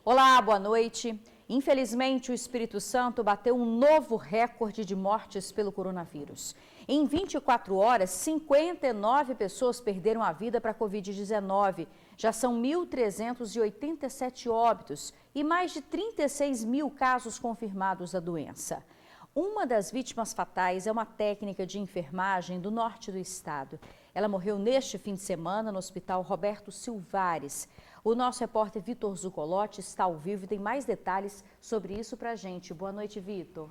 Olá, boa noite. Infelizmente, o Espírito Santo bateu um novo recorde de mortes pelo coronavírus. Em 24 horas, 59 pessoas perderam a vida para a Covid-19. Já são 1.387 óbitos e mais de 36 mil casos confirmados da doença. Uma das vítimas fatais é uma técnica de enfermagem do norte do estado. Ela morreu neste fim de semana no Hospital Roberto Silvares. O nosso repórter Vitor Zucolotti está ao vivo e tem mais detalhes sobre isso para a gente. Boa noite, Vitor.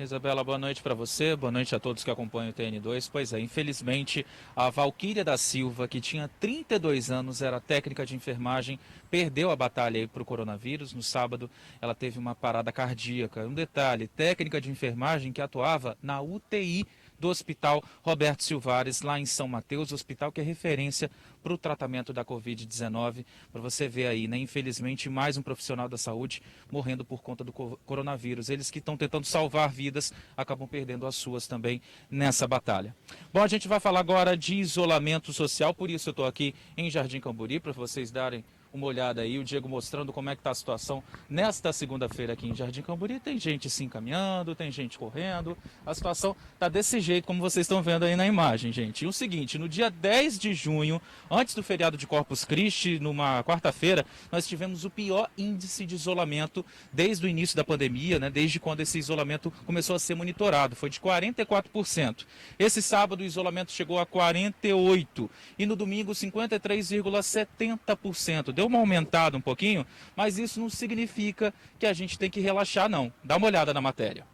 Isabela, boa noite para você, boa noite a todos que acompanham o TN2. Pois é, infelizmente, a Valquíria da Silva, que tinha 32 anos, era técnica de enfermagem, perdeu a batalha para o coronavírus. No sábado, ela teve uma parada cardíaca. Um detalhe, técnica de enfermagem que atuava na UTI do Hospital Roberto Silvares, lá em São Mateus, hospital que é referência para o tratamento da Covid-19. Para você ver aí, né? Infelizmente, mais um profissional da saúde morrendo por conta do coronavírus. Eles que estão tentando salvar vidas, acabam perdendo as suas também nessa batalha. Bom, a gente vai falar agora de isolamento social, por isso eu estou aqui em Jardim Camburi, para vocês darem uma olhada aí, o Diego mostrando como é que está a situação nesta segunda-feira aqui em Jardim Camburi. Tem gente se encaminhando, tem gente correndo, a situação está desse jeito como vocês estão vendo aí na imagem, gente. E o seguinte, no dia 10 de junho, antes do feriado de Corpus Christi, numa quarta-feira, nós tivemos o pior índice de isolamento desde o início da pandemia, né? Desde quando esse isolamento começou a ser monitorado, foi de 44%. Esse sábado o isolamento chegou a 48% e no domingo 53,70%. Deu uma aumentada um pouquinho, mas isso não significa que a gente tem que relaxar, não. Dá uma olhada na matéria.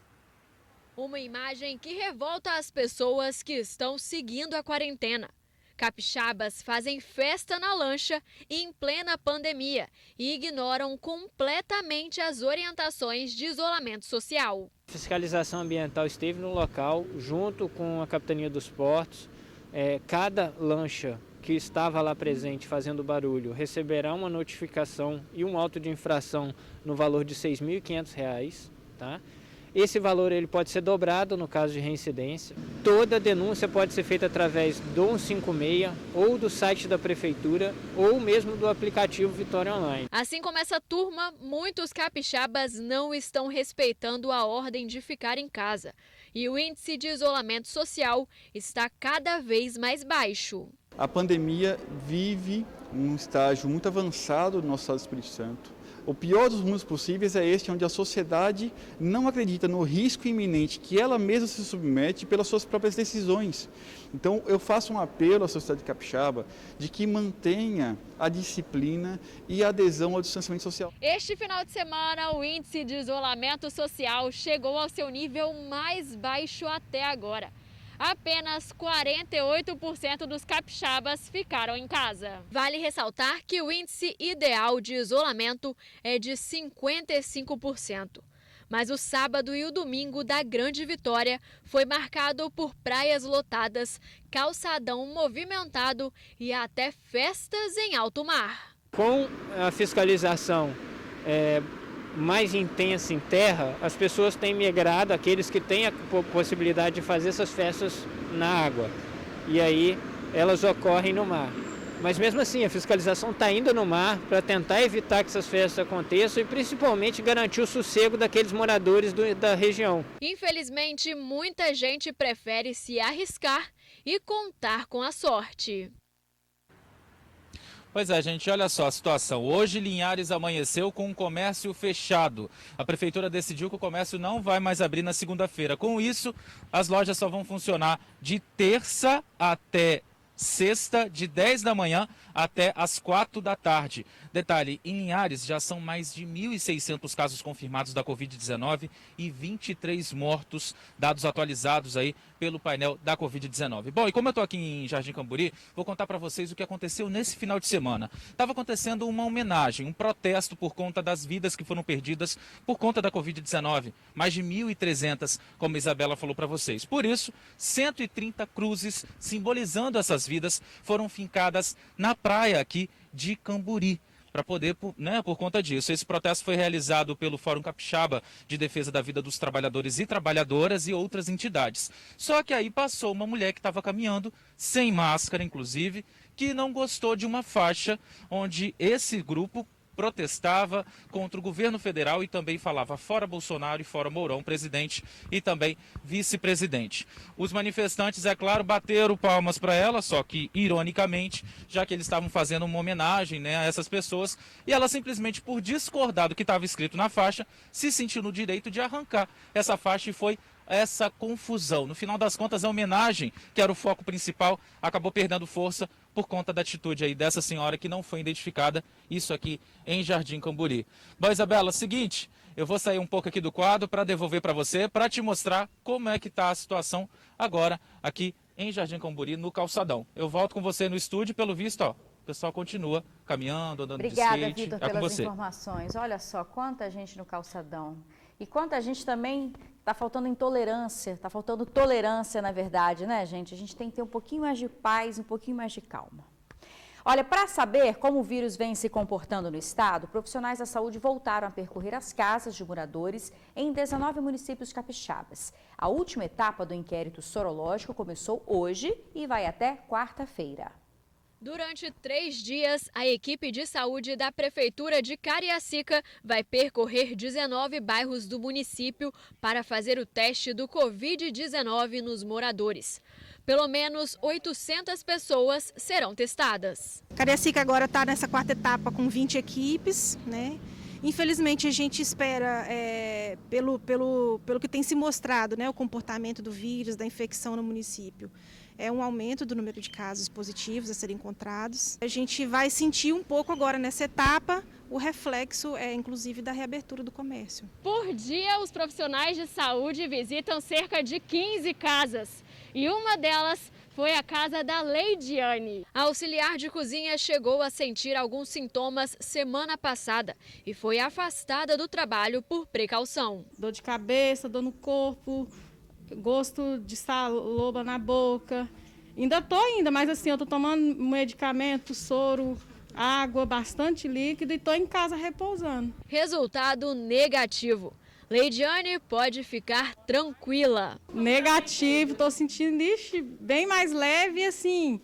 Uma imagem que revolta as pessoas que estão seguindo a quarentena. Capixabas fazem festa na lancha em plena pandemia e ignoram completamente as orientações de isolamento social. A fiscalização ambiental esteve no local, junto com a Capitania dos Portos. Cada lancha que estava lá presente fazendo barulho receberá uma notificação e um auto de infração no valor de R$ 6.500, tá? Esse valor ele pode ser dobrado no caso de reincidência. Toda denúncia pode ser feita através do 156 ou do site da prefeitura ou mesmo do aplicativo Vitória Online. Assim como essa turma, muitos capixabas não estão respeitando a ordem de ficar em casa. E o índice de isolamento social está cada vez mais baixo. A pandemia vive um estágio muito avançado no nosso estado do Espírito Santo. O pior dos mundos possíveis é este, onde a sociedade não acredita no risco iminente que ela mesma se submete pelas suas próprias decisões. Então, eu faço um apelo à sociedade capixaba de que mantenha a disciplina e a adesão ao distanciamento social. Este final de semana, o índice de isolamento social chegou ao seu nível mais baixo até agora. Apenas 48% dos capixabas ficaram em casa. Vale ressaltar que o índice ideal de isolamento é de 55%. Mas o sábado e o domingo da Grande Vitória foi marcado por praias lotadas, calçadão movimentado e até festas em alto mar. Com a fiscalização mais intensa em terra, as pessoas têm migrado, aqueles que têm a possibilidade de fazer essas festas na água. E aí elas ocorrem no mar. Mas mesmo assim, a fiscalização está indo no mar para tentar evitar que essas festas aconteçam e principalmente garantir o sossego daqueles moradores da região. Infelizmente, muita gente prefere se arriscar e contar com a sorte. Pois é, gente, olha só a situação. Hoje Linhares amanheceu com o comércio fechado. A prefeitura decidiu que o comércio não vai mais abrir na segunda-feira. Com isso, as lojas só vão funcionar de terça até sexta, de 10 da manhã até as 4 da tarde. Detalhe, em Linhares já são mais de 1.600 casos confirmados da Covid-19 e 23 mortos, dados atualizados aí pelo painel da Covid-19. Bom, e como eu estou aqui em Jardim Camburi, vou contar para vocês o que aconteceu nesse final de semana. Estava acontecendo uma homenagem, um protesto por conta das vidas que foram perdidas por conta da Covid-19. Mais de 1.300, como a Isabela falou para vocês. Por isso, 130 cruzes simbolizando essas vidas foram fincadas na praia aqui de Camburi. Para poder, né, por conta disso. Esse protesto foi realizado pelo Fórum Capixaba de Defesa da Vida dos Trabalhadores e Trabalhadoras e outras entidades. Só que aí passou uma mulher que estava caminhando, sem máscara inclusive, que não gostou de uma faixa onde esse grupo protestava contra o governo federal e também falava fora Bolsonaro e fora Mourão, presidente e também vice-presidente. Os manifestantes, é claro, bateram palmas para ela, só que ironicamente, já que eles estavam fazendo uma homenagem, né, a essas pessoas, e ela simplesmente, por discordar do que estava escrito na faixa, se sentiu no direito de arrancar essa faixa e foi essa confusão. No final das contas, a homenagem, que era o foco principal, acabou perdendo força por conta da atitude aí dessa senhora que não foi identificada, isso aqui em Jardim Camburi. Bom, Isabela, seguinte, eu vou sair um pouco aqui do quadro para devolver para você, para te mostrar como é que está a situação agora aqui em Jardim Camburi, no calçadão. Eu volto com você no estúdio, pelo visto, ó, o pessoal continua caminhando, andando de skate. Obrigada, Vitor, pelas informações. Olha só, quanta gente no calçadão. E quanta gente também está faltando intolerância, está faltando tolerância, na verdade, né, gente? A gente tem que ter um pouquinho mais de paz, um pouquinho mais de calma. Olha, para saber como o vírus vem se comportando no estado, profissionais da saúde voltaram a percorrer as casas de moradores em 19 municípios capixabas. A última etapa do inquérito sorológico começou hoje e vai até quarta-feira. Durante 3 dias, a equipe de saúde da Prefeitura de Cariacica vai percorrer 19 bairros do município para fazer o teste do Covid-19 nos moradores. Pelo menos 800 pessoas serão testadas. Cariacica agora está nessa quarta etapa com 20 equipes, né? Infelizmente, a gente espera, pelo que tem se mostrado, né, o comportamento do vírus, da infecção no município, é um aumento do número de casos positivos a serem encontrados. A gente vai sentir um pouco agora nessa etapa o reflexo, inclusive, da reabertura do comércio. Por dia, os profissionais de saúde visitam cerca de 15 casas e uma delas foi a casa da Leidiane. A auxiliar de cozinha chegou a sentir alguns sintomas semana passada e foi afastada do trabalho por precaução. Dor de cabeça, dor no corpo, gosto de saloba na boca. Ainda mas assim, eu estou tomando medicamento, soro, água, bastante líquido e estou em casa repousando. Resultado negativo. Leidiane pode ficar tranquila. Negativo, estou sentindo bem mais leve assim,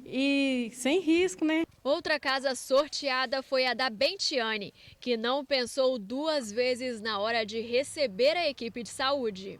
e sem risco, né? Outra casa sorteada foi a da Bentiane, que não pensou 2 vezes na hora de receber a equipe de saúde.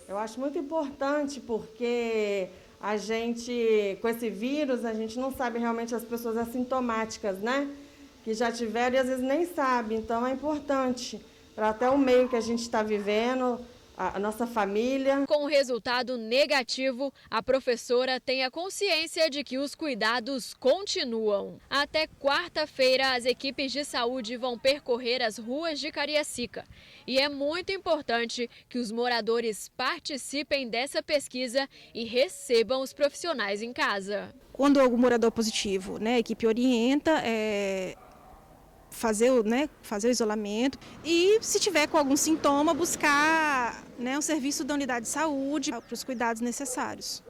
Eu acho muito importante porque a gente, com esse vírus, a gente não sabe realmente as pessoas assintomáticas, né? Que já tiveram e às vezes nem sabem, então é importante para até o meio que a gente está vivendo, a nossa família. Com o resultado negativo, a professora tem a consciência de que os cuidados continuam. Até quarta-feira, as equipes de saúde vão percorrer as ruas de Cariacica. E é muito importante que os moradores participem dessa pesquisa e recebam os profissionais em casa. Quando algum morador positivo, né, a equipe orienta, fazer o isolamento e, se tiver com algum sintoma, buscar, né, um serviço da unidade de saúde para os cuidados necessários.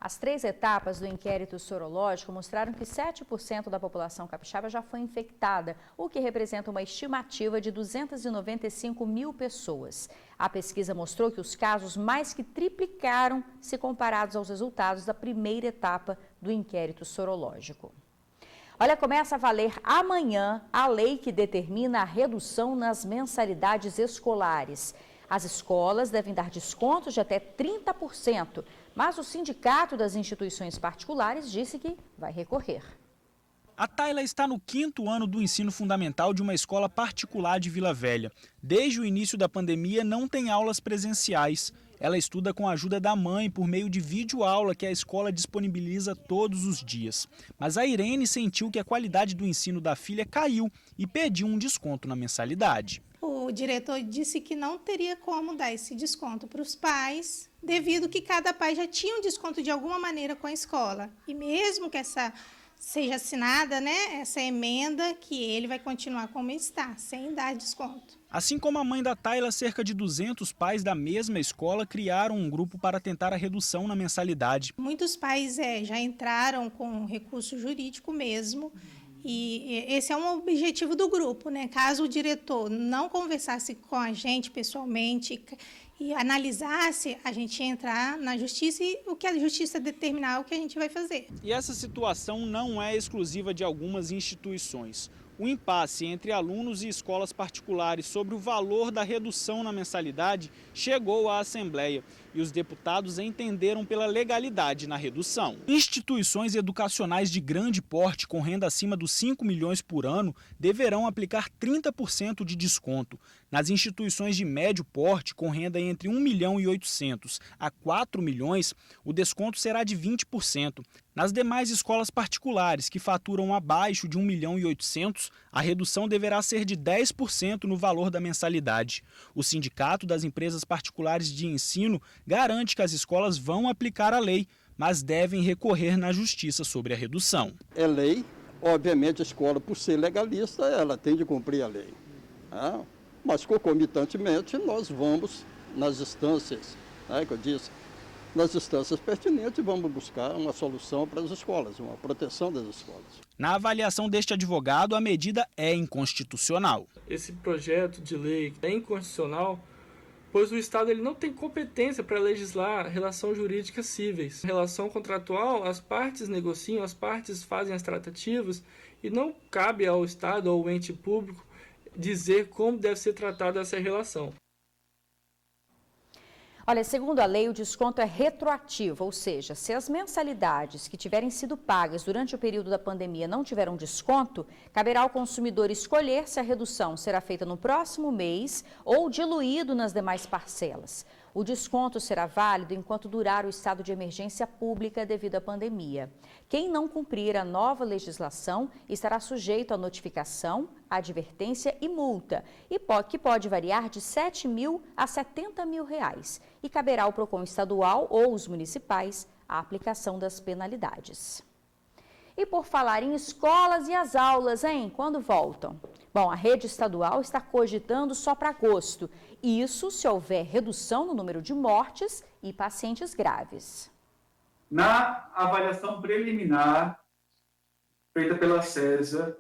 As 3 etapas do inquérito sorológico mostraram que 7% da população capixaba já foi infectada, o que representa uma estimativa de 295 mil pessoas. A pesquisa mostrou que os casos mais que triplicaram se comparados aos resultados da primeira etapa do inquérito sorológico. Olha, começa a valer amanhã a lei que determina a redução nas mensalidades escolares. As escolas devem dar descontos de até 30%, mas o Sindicato das Instituições Particulares disse que vai recorrer. A Tayla está no 5º ano do ensino fundamental de uma escola particular de Vila Velha. Desde o início da pandemia, não tem aulas presenciais. Ela estuda com a ajuda da mãe por meio de videoaula que a escola disponibiliza todos os dias. Mas a Irene sentiu que a qualidade do ensino da filha caiu e pediu um desconto na mensalidade. O diretor disse que não teria como dar esse desconto para os pais, devido que cada pai já tinha um desconto de alguma maneira com a escola. E mesmo que essa seja assinada, né, essa emenda, que ele vai continuar como está, sem dar desconto. Assim como a mãe da Tayla, cerca de 200 pais da mesma escola criaram um grupo para tentar a redução na mensalidade. Muitos pais já entraram com recurso jurídico mesmo, e esse é um objetivo do grupo, né? Caso o diretor não conversasse com a gente pessoalmente e analisasse, a gente ia entrar na justiça e o que a justiça determinar, o que a gente vai fazer. E essa situação não é exclusiva de algumas instituições. O impasse entre alunos e escolas particulares sobre o valor da redução na mensalidade chegou à Assembleia e os deputados entenderam pela legalidade na redução. Instituições educacionais de grande porte com renda acima dos 5 milhões por ano deverão aplicar 30% de desconto. Nas instituições de médio porte com renda entre 1 milhão e 800 a 4 milhões, o desconto será de 20%. Nas demais escolas particulares que faturam abaixo de 1 milhão e 800, a redução deverá ser de 10% no valor da mensalidade. O Sindicato das Empresas Particulares de Ensino garante que as escolas vão aplicar a lei, mas devem recorrer na justiça sobre a redução. É lei, obviamente a escola, por ser legalista, ela tem de cumprir a lei. Mas concomitantemente nós vamos nas instâncias, que eu disse, nas instâncias pertinentes, vamos buscar uma solução para as escolas, uma proteção das escolas. Na avaliação deste advogado, a medida é inconstitucional. Esse projeto de lei é inconstitucional, pois o Estado ele não tem competência para legislar relações jurídicas cíveis. Em relação contratual, as partes negociam, as partes fazem as tratativas e não cabe ao Estado ou ao ente público dizer como deve ser tratada essa relação. Olha, segundo a lei, o desconto é retroativo, ou seja, se as mensalidades que tiverem sido pagas durante o período da pandemia não tiveram desconto, caberá ao consumidor escolher se a redução será feita no próximo mês ou diluído nas demais parcelas. O desconto será válido enquanto durar o estado de emergência pública devido à pandemia. Quem não cumprir a nova legislação estará sujeito a notificação, advertência e multa, que pode variar de R$ 7 mil a R$ 70 mil. E caberá ao PROCON estadual ou os municipais a aplicação das penalidades. E por falar em escolas e as aulas, hein? Quando voltam? Bom, a rede estadual está cogitando só para agosto. Isso se houver redução no número de mortes e pacientes graves. Na avaliação preliminar feita pela CESA,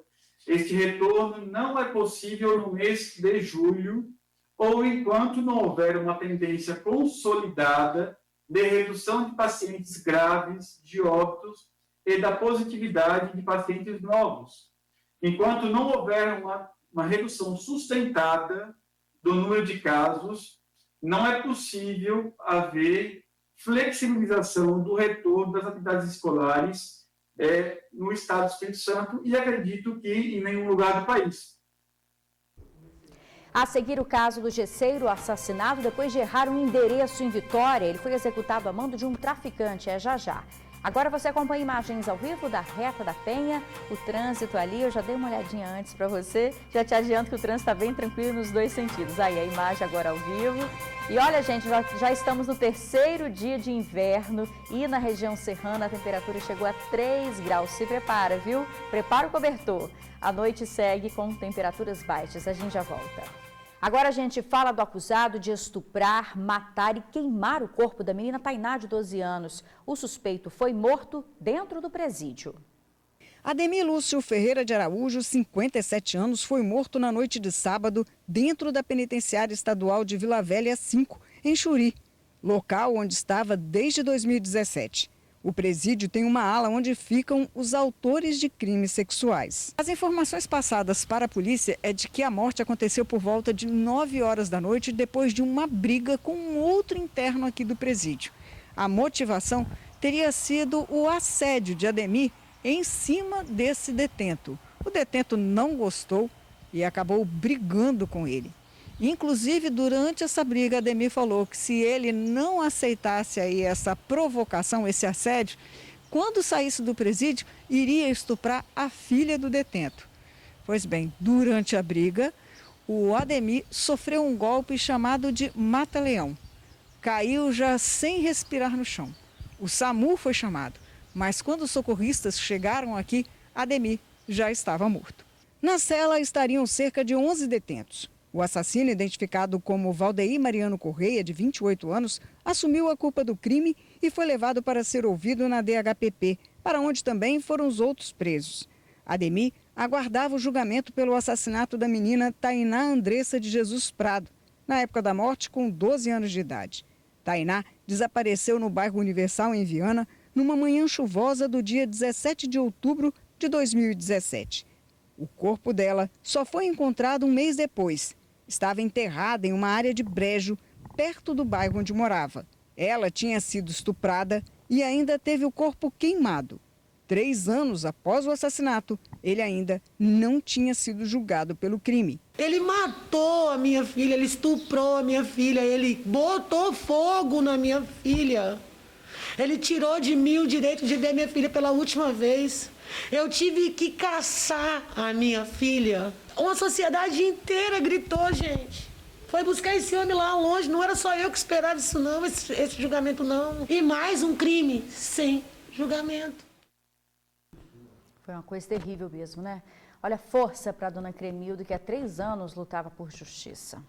este retorno não é possível no mês de julho ou enquanto não houver uma tendência consolidada de redução de pacientes graves, de óbitos e da positividade de pacientes novos. Enquanto não houver uma redução sustentada do número de casos, não é possível haver flexibilização do retorno das atividades escolares no estado do Espírito Santo e acredito que em nenhum lugar do país. A seguir, o caso do gesseiro assassinado depois de errar um endereço em Vitória. Ele foi executado a mando de um traficante, já já. Agora você acompanha imagens ao vivo da Reta da Penha, o trânsito ali, eu já dei uma olhadinha antes para você, já te adianto que o trânsito está bem tranquilo nos dois sentidos. Aí a imagem agora ao vivo. E olha, gente, já estamos no terceiro dia de inverno e na região serrana a temperatura chegou a 3 graus. Se prepara, viu? Prepara o cobertor. A noite segue com temperaturas baixas. A gente já volta. Agora a gente fala do acusado de estuprar, matar e queimar o corpo da menina Tainá, de 12 anos. O suspeito foi morto dentro do presídio. Ademir Lúcio Ferreira de Araújo, 57 anos, foi morto na noite de sábado dentro da penitenciária estadual de Vila Velha 5, em Xuri, local onde estava desde 2017. O presídio tem uma ala onde ficam os autores de crimes sexuais. As informações passadas para a polícia é de que a morte aconteceu por volta de 9 horas da noite, depois de uma briga com um outro interno aqui do presídio. A motivação teria sido o assédio de Ademir em cima desse detento. O detento não gostou e acabou brigando com ele. Inclusive, durante essa briga, Ademir falou que se ele não aceitasse aí essa provocação, esse assédio, quando saísse do presídio, iria estuprar a filha do detento. Pois bem, durante a briga, o Ademir sofreu um golpe chamado de mata-leão. Caiu já sem respirar no chão. O SAMU foi chamado, mas quando os socorristas chegaram aqui, Ademir já estava morto. Na cela estariam cerca de 11 detentos. O assassino, identificado como Valdeir Mariano Correia, de 28 anos, assumiu a culpa do crime e foi levado para ser ouvido na DHPP, para onde também foram os outros presos. Ademir aguardava o julgamento pelo assassinato da menina Tainá Andressa de Jesus Prado. na época da morte com 12 anos de idade. Tainá desapareceu no bairro Universal, em Viana, numa manhã chuvosa do dia 17 de outubro de 2017. O corpo dela só foi encontrado um mês depois. Estava enterrada em uma área de brejo, perto do bairro onde morava. Ela tinha sido estuprada e ainda teve o corpo queimado. 3 anos após o assassinato, ele ainda não tinha sido julgado pelo crime. Ele matou a minha filha, ele estuprou a minha filha, ele botou fogo na minha filha. Ele tirou de mim o direito de ver minha filha pela última vez. Eu tive que caçar a minha filha. Uma sociedade inteira gritou, gente. Foi buscar esse homem lá longe, não era só eu que esperava isso não, esse julgamento não. E mais um crime sem julgamento. Foi uma coisa terrível mesmo, né? Olha, força para a dona Cremilda, que há 3 anos lutava por justiça.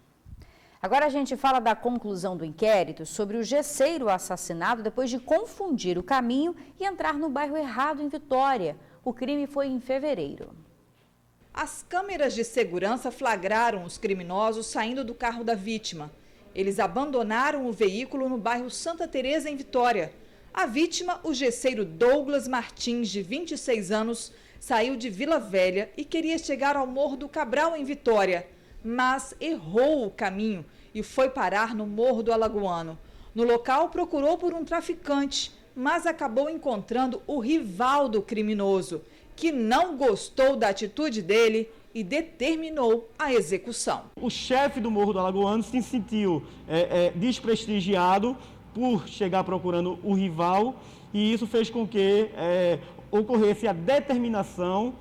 Agora a gente fala da conclusão do inquérito sobre o gesseiro assassinado depois de confundir o caminho e entrar no bairro errado em Vitória. O crime foi em fevereiro. As câmeras de segurança flagraram os criminosos saindo do carro da vítima. Eles abandonaram o veículo no bairro Santa Teresa, em Vitória. A vítima, o gesseiro Douglas Martins, de 26 anos, saiu de Vila Velha e queria chegar ao Morro do Cabral, em Vitória, mas errou o caminho e foi parar no Morro do Alagoano. No local, procurou por um traficante, mas acabou encontrando o rival do criminoso, que não gostou da atitude dele e determinou a execução. O chefe do Morro do Alagoano se sentiu desprestigiado por chegar procurando o rival, e isso fez com que ocorresse a determinação.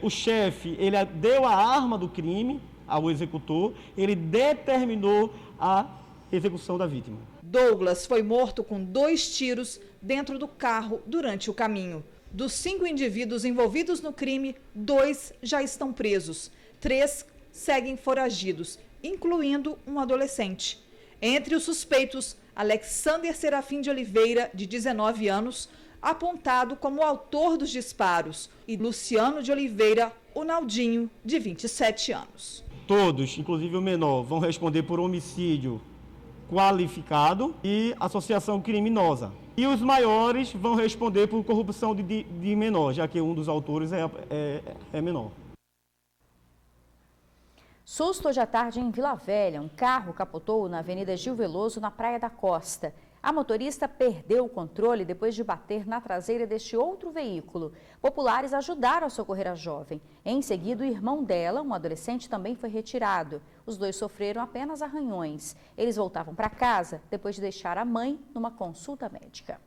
O chefe, ele deu a arma do crime ao executor, ele determinou a execução da vítima. Douglas foi morto com 2 tiros dentro do carro durante o caminho. Dos 5 indivíduos envolvidos no crime, 2 já estão presos. 3 seguem foragidos, incluindo um adolescente. Entre os suspeitos, Alexander Serafim de Oliveira, de 19 anos, apontado como autor dos disparos, e Luciano de Oliveira, o Naldinho, de 27 anos. Todos, inclusive o menor, vão responder por homicídio qualificado e associação criminosa. E os maiores vão responder por corrupção de menor, já que um dos autores é menor. Susto hoje à tarde em Vila Velha. Um carro capotou na Avenida Gil Veloso, na Praia da Costa. A motorista perdeu o controle depois de bater na traseira deste outro veículo. Populares ajudaram a socorrer a jovem. Em seguida, o irmão dela, um adolescente, também foi retirado. Os 2 sofreram apenas arranhões. Eles voltavam para casa depois de deixar a mãe numa consulta médica.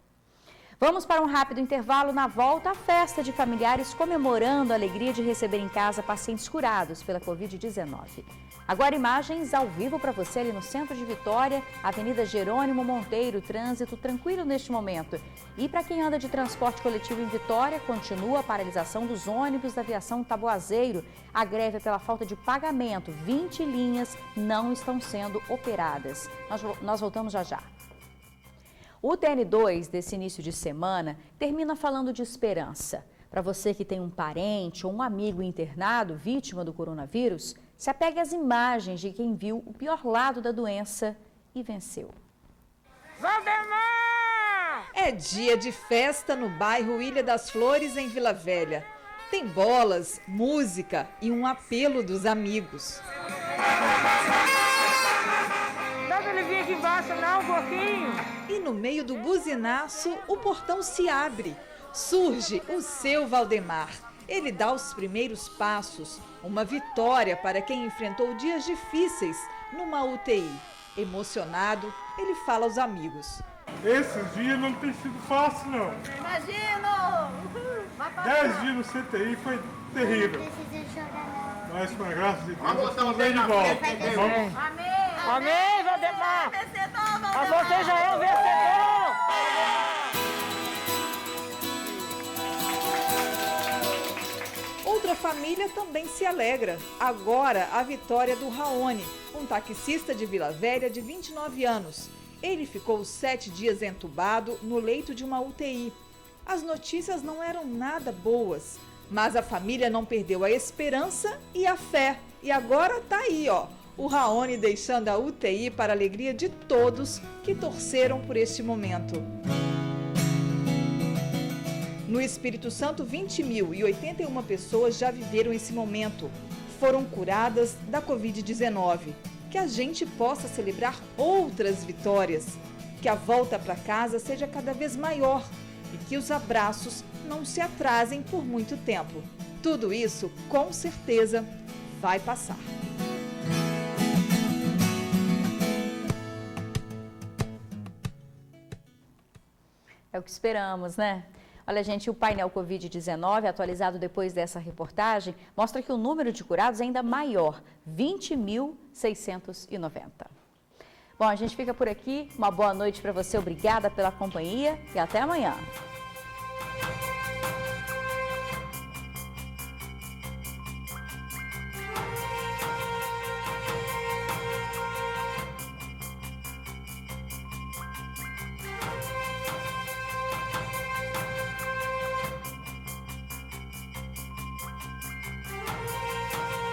Vamos para um rápido intervalo. Na volta, a festa de familiares comemorando a alegria de receber em casa pacientes curados pela Covid-19. Agora imagens ao vivo para você ali no centro de Vitória, Avenida Jerônimo Monteiro, trânsito tranquilo neste momento. E para quem anda de transporte coletivo em Vitória, continua a paralisação dos ônibus da aviação Taboazeiro. A greve é pela falta de pagamento. 20 linhas não estão sendo operadas. Nós voltamos já já. O TN2 desse início de semana termina falando de esperança. Para você que tem um parente ou um amigo internado vítima do coronavírus, se apegue às imagens de quem viu o pior lado da doença e venceu. Valdemar! É dia de festa no bairro Ilha das Flores, em Vila Velha. Tem bolas, música e um apelo dos amigos. Dá pra ele vir aqui embaixo não, um pouquinho? E no meio do buzinaço, o portão se abre. Surge o seu Valdemar. Ele dá os primeiros passos. Uma vitória para quem enfrentou dias difíceis numa UTI. Emocionado, ele fala aos amigos. Esses dias não tem sido fácil, não. Imagino! 10 dias no CTI foi terrível. Mas com a graça de Deus, estamos bem de volta. Amém! Amém, Valdemar! Mas você já é um vencedor! Outra família também se alegra. Agora, a vitória do Raoni, um taxista de Vila Velha de 29 anos. Ele ficou 7 dias entubado no leito de uma UTI. As notícias não eram nada boas, mas a família não perdeu a esperança e a fé. E agora tá aí, ó, O Raoni deixando a UTI para a alegria de todos que torceram por este momento. No Espírito Santo, 20.081 pessoas já viveram esse momento. Foram curadas da Covid-19. Que a gente possa celebrar outras vitórias. Que a volta para casa seja cada vez maior e que os abraços não se atrasem por muito tempo. Tudo isso, com certeza, vai passar. É o que esperamos, né? Olha, gente, o painel Covid-19, atualizado depois dessa reportagem, mostra que o número de curados é ainda maior, 20.690. Bom, a gente fica por aqui. Uma boa noite para você, obrigada pela companhia e até amanhã.